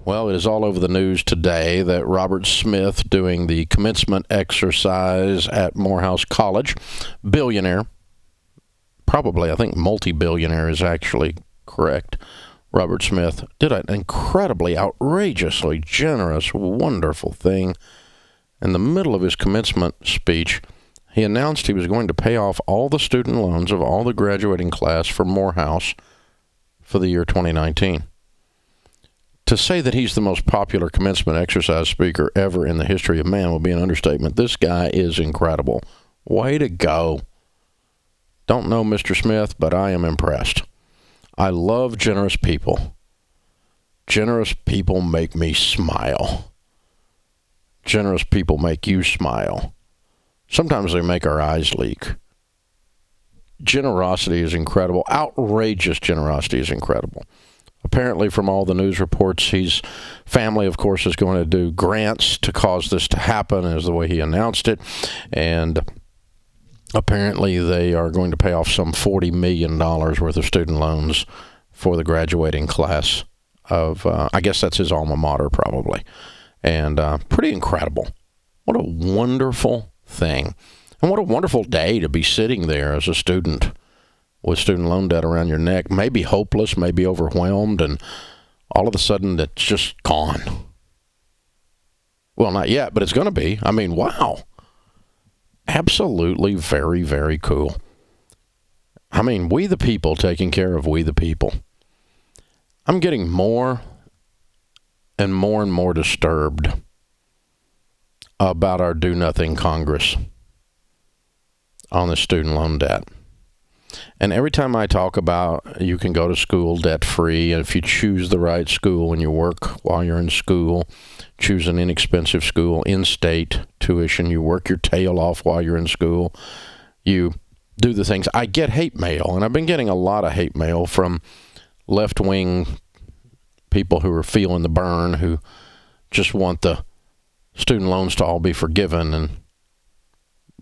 Well, it is all over the news today that Robert Smith, doing the commencement exercise at Morehouse College, billionaire, probably, I think multi-billionaire is actually correct. Robert Smith did an incredibly, outrageously generous, wonderful thing. In the middle of his commencement speech, he announced he was going to pay off all the student loans of all the graduating class for Morehouse for the year 2019. To say that he's the most popular commencement exercise speaker ever in the history of man would be an understatement. This guy is incredible. Way to go. Don't know Mr. Smith, but I am impressed. I love generous people. Generous people make me smile. Generous people make you smile. Sometimes they make our eyes leak. Generosity is incredible. Outrageous generosity is incredible. Apparently, from all the news reports, his family, of course, is going to do grants to cause this to happen, is the way he announced it. And apparently, they are going to pay off some $40 million worth of student loans for the graduating class of, I guess that's his alma mater, probably. And pretty incredible. What a wonderful thing. And what a wonderful day to be sitting there as a student with student loan debt around your neck, maybe hopeless, maybe overwhelmed, and all of a sudden it's just gone. Well, not yet, but it's going to be. I mean, wow. Absolutely very, very cool. I mean, we the people taking care of we the people. I'm getting more and more disturbed about our do-nothing Congress on the student loan debt. And every time I talk about you can go to school debt-free, and if you choose the right school and you work while you're in school, choose an inexpensive school, in-state tuition, you work your tail off while you're in school, you do the things. I get hate mail, and I've been getting a lot of hate mail from left-wing people who are feeling the burn, who just want the student loans to all be forgiven. And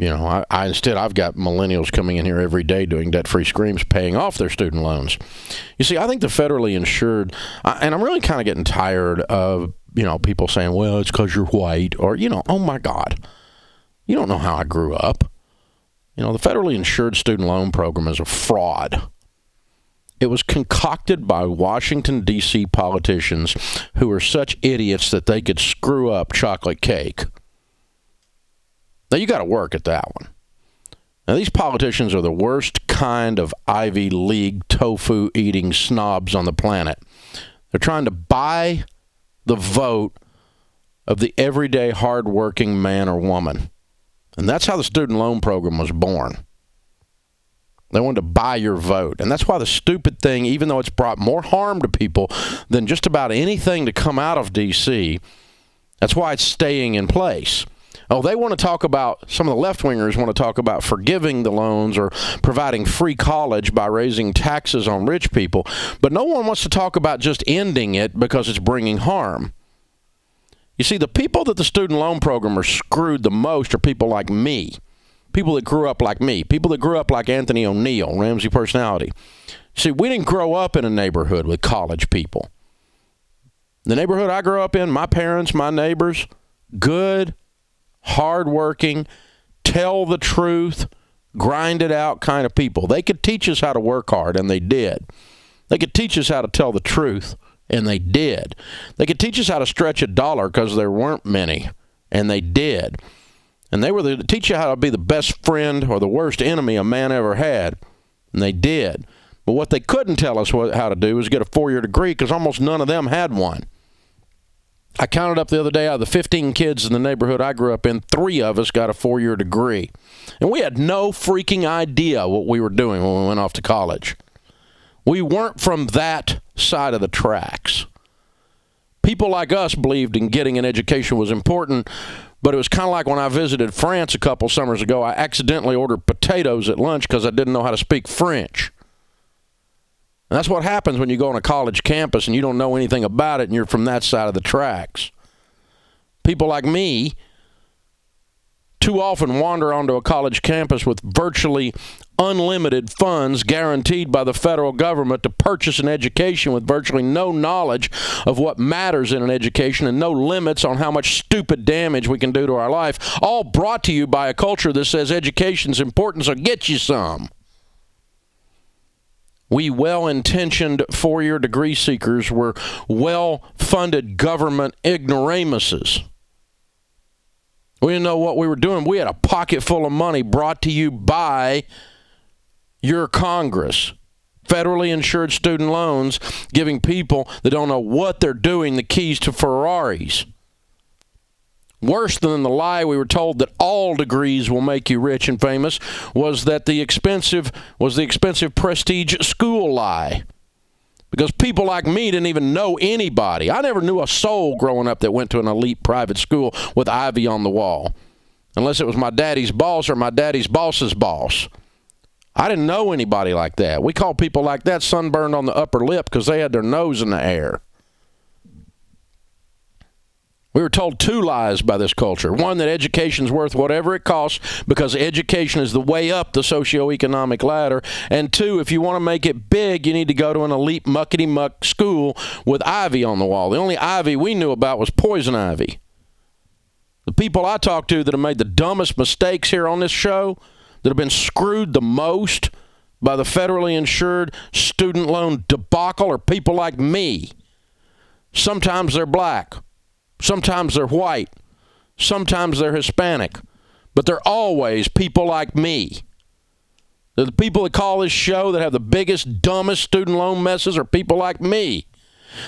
you know, I've got millennials coming in here every day doing debt-free screams, paying off their student loans. You see, I think the federally insured, and I'm really kind of getting tired of, people saying, well, it's because you're white, or, oh my God, you don't know how I grew up. The federally insured student loan program is a fraud. It was concocted by Washington, D.C. politicians who are such idiots that they could screw up chocolate cake. Now, you got to work at that one. Now, these politicians are the worst kind of Ivy League tofu-eating snobs on the planet. They're trying to buy the vote of the everyday hard-working man or woman. And that's how the student loan program was born. They wanted to buy your vote. And that's why the stupid thing, even though it's brought more harm to people than just about anything to come out of D.C., that's why it's staying in place. Oh, they want to talk about, some of the left-wingers want to talk about forgiving the loans or providing free college by raising taxes on rich people. But no one wants to talk about just ending it because it's bringing harm. You see, the people that the student loan program are screwed the most are people like me. People that grew up like me. People that grew up like Anthony O'Neill, Ramsey personality. See, we didn't grow up in a neighborhood with college people. The neighborhood I grew up in, my parents, my neighbors, good, hardworking, tell the truth, grind it out kind of people. They could teach us how to work hard, and they did. They could teach us how to tell the truth, and they did. They could teach us how to stretch a dollar because there weren't many, and they did. And they were to teach you how to be the best friend or the worst enemy a man ever had, and they did. But what they couldn't tell us how to do was get a 4-year degree because almost none of them had one. I counted up the other day, out of the 15 kids in the neighborhood I grew up in, 3 of us got a 4-year degree. And we had no freaking idea what we were doing when we went off to college. We weren't from that side of the tracks. People like us believed in getting an education was important, but it was kind of like when I visited France a couple summers ago. I accidentally ordered potatoes at lunch because I didn't know how to speak French. And that's what happens when you go on a college campus and you don't know anything about it and you're from that side of the tracks. People like me too often wander onto a college campus with virtually unlimited funds guaranteed by the federal government to purchase an education with virtually no knowledge of what matters in an education and no limits on how much stupid damage we can do to our life, all brought to you by a culture that says education's important, so get you some. We well-intentioned four-year degree seekers were well-funded government ignoramuses. We didn't know what we were doing. We had a pocket full of money brought to you by your Congress. Federally insured student loans giving people that don't know what they're doing the keys to Ferraris. Worse than the lie we were told that all degrees will make you rich and famous was the expensive prestige school lie. Because people like me didn't even know anybody. I never knew a soul growing up that went to an elite private school with ivy on the wall. Unless it was my daddy's boss or my daddy's boss's boss. I didn't know anybody like that. We call people like that sunburned on the upper lip because they had their nose in the air. We were told two lies by this culture. One, that education's worth whatever it costs because education is the way up the socioeconomic ladder. And two, if you want to make it big, you need to go to an elite muckety-muck school with ivy on the wall. The only ivy we knew about was poison ivy. The people I talked to that have made the dumbest mistakes here on this show, that have been screwed the most by the federally insured student loan debacle, are people like me. Sometimes they're black. Sometimes they're white. Sometimes they're Hispanic. But they're always people like me. The people that call this show that have the biggest, dumbest student loan messes are people like me.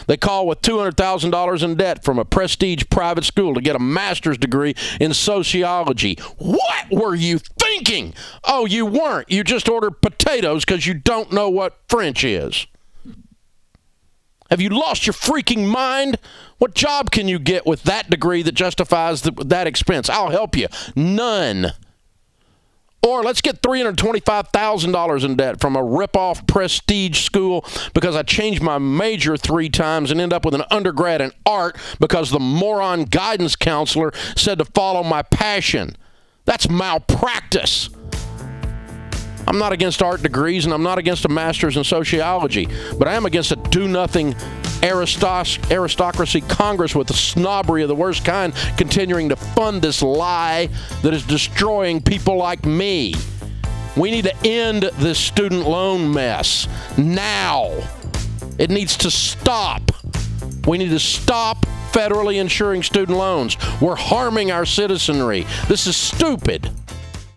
They call with $200,000 in debt from a prestige private school to get a master's degree in sociology. What were you thinking? Oh, you weren't. You just ordered potatoes because you don't know what French is. Have you lost your freaking mind? What job can you get with that degree that justifies that expense? I'll help you. None. Or let's get $325,000 in debt from a rip-off prestige school because I changed my major 3 times and end up with an undergrad in art because the moron guidance counselor said to follow my passion. That's malpractice. I'm not against art degrees, and I'm not against a master's in sociology, but I am against a do-nothing aristocracy Congress with the snobbery of the worst kind continuing to fund this lie that is destroying people like me. We need to end this student loan mess now. It needs to stop. We need to stop federally insuring student loans. We're harming our citizenry. This is stupid.